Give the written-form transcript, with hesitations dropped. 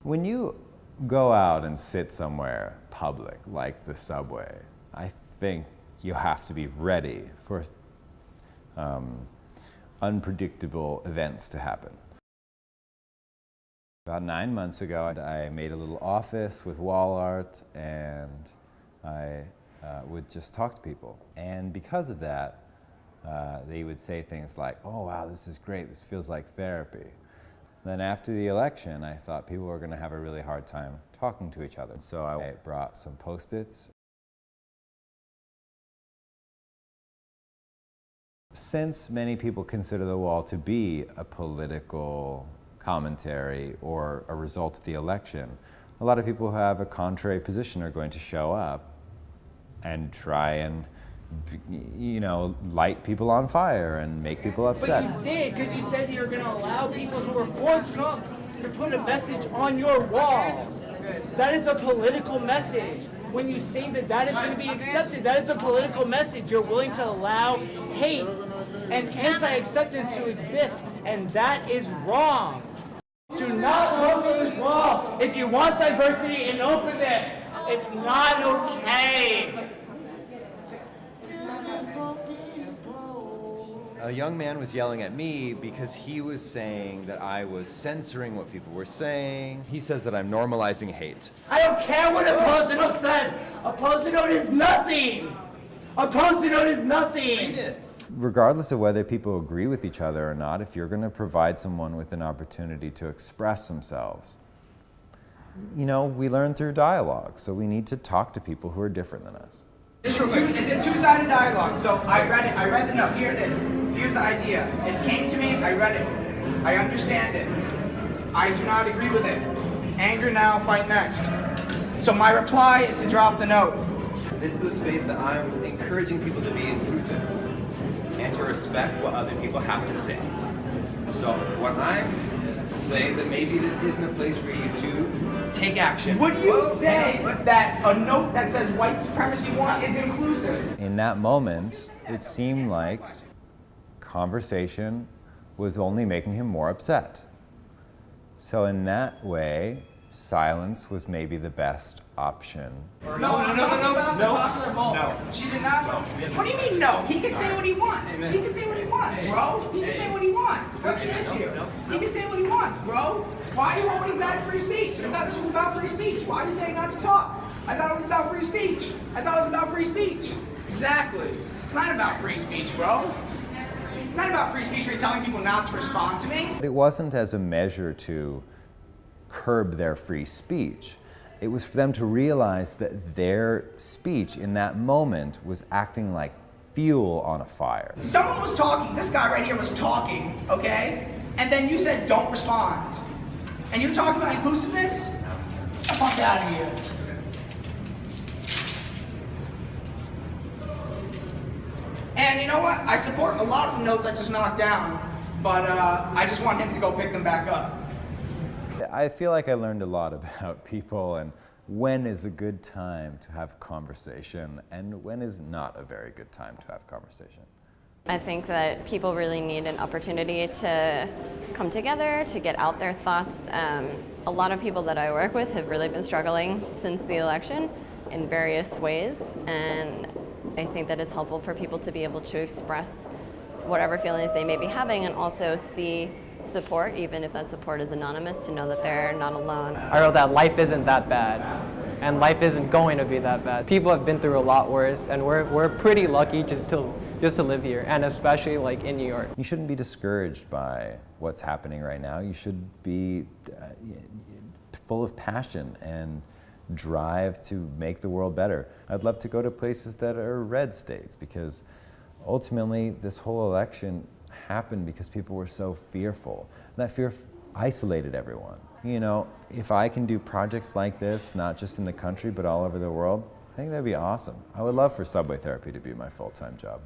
When you go out and sit somewhere public, like the subway, I think you have to be ready for unpredictable events to happen. About 9 months ago, I made a little office with wall art, and I would just talk to people. And because of that, they would say things like, "Oh wow, this is great, this feels like therapy." Then after the election, I thought people were going to have a really hard time talking to each other. So I brought some Post-its. Since many people consider the wall to be a political commentary or a result of the election, a lot of people who have a contrary position are going to show up and try and, you know, light people on fire and make people upset. But you did, because you said you were going to allow people who are for Trump to put a message on your wall. That is a political message. When you say that that is going to be accepted, that is a political message. You're willing to allow hate and anti-acceptance to exist, and that is wrong. Do not open this wall. If you want diversity and open this, it's not okay. A young man was yelling at me because he was saying that I was censoring what people were saying. He says that I'm normalizing hate. I don't care what a post-it said. A post-it note is nothing. A post-it note is nothing. Read it. Regardless of whether people agree with each other or not, if you're going to provide someone with an opportunity to express themselves, you know, we learn through dialogue, so we need to talk to people who are different than us. It's a two-sided dialogue, so I read the note, here it is. Here's the idea. It came to me, I read it. I understand it. I do not agree with it. Anger now, fight next. So my reply is to drop the note. This is a space that I'm encouraging people to be inclusive and to respect what other people have to say. So what I'm saying is that maybe this isn't a place for you to take action. Would you say that a note that says white supremacy one is inclusive? In that moment, it seemed like conversation was only making him more upset. So in that way, silence was maybe the best option. No. She did not. No. What do you mean no? He can say what he wants. He can say what he wants, bro. He can say what he wants. What's the issue? He can say what he wants, bro. Why are you holding back free speech? I thought this was about free speech. Why are you saying not to talk? I thought it was about free speech. Exactly. It's not about free speech, bro. It's not about free speech where you're telling people not to respond to me. It wasn't as a measure to curb their free speech. It was for them to realize that their speech in that moment was acting like fuel on a fire. Someone was talking, this guy right here was talking, okay? And then you said don't respond. And you're talking about inclusiveness? Get the fuck out of here. And you know what? I support a lot of the notes I just knocked down, but I just want him to go pick them back up. I feel like I learned a lot about people and when is a good time to have conversation and when is not a very good time to have conversation. I think that people really need an opportunity to come together, to get out their thoughts. A lot of people that I work with have really been struggling since the election in various ways, and I think that it's helpful for people to be able to express whatever feelings they may be having and also see support, even if that support is anonymous, to know that they're not alone. I wrote that life isn't that bad, and life isn't going to be that bad. People have been through a lot worse, and we're pretty lucky just to live here, and especially like in New York. You shouldn't be discouraged by what's happening right now. You should be full of passion and drive to make the world better. I'd love to go to places that are red states, because ultimately this whole election happened because people were so fearful. That fear isolated everyone. You know, if I can do projects like this, not just in the country, but all over the world, I think that'd be awesome. I would love for subway therapy to be my full-time job.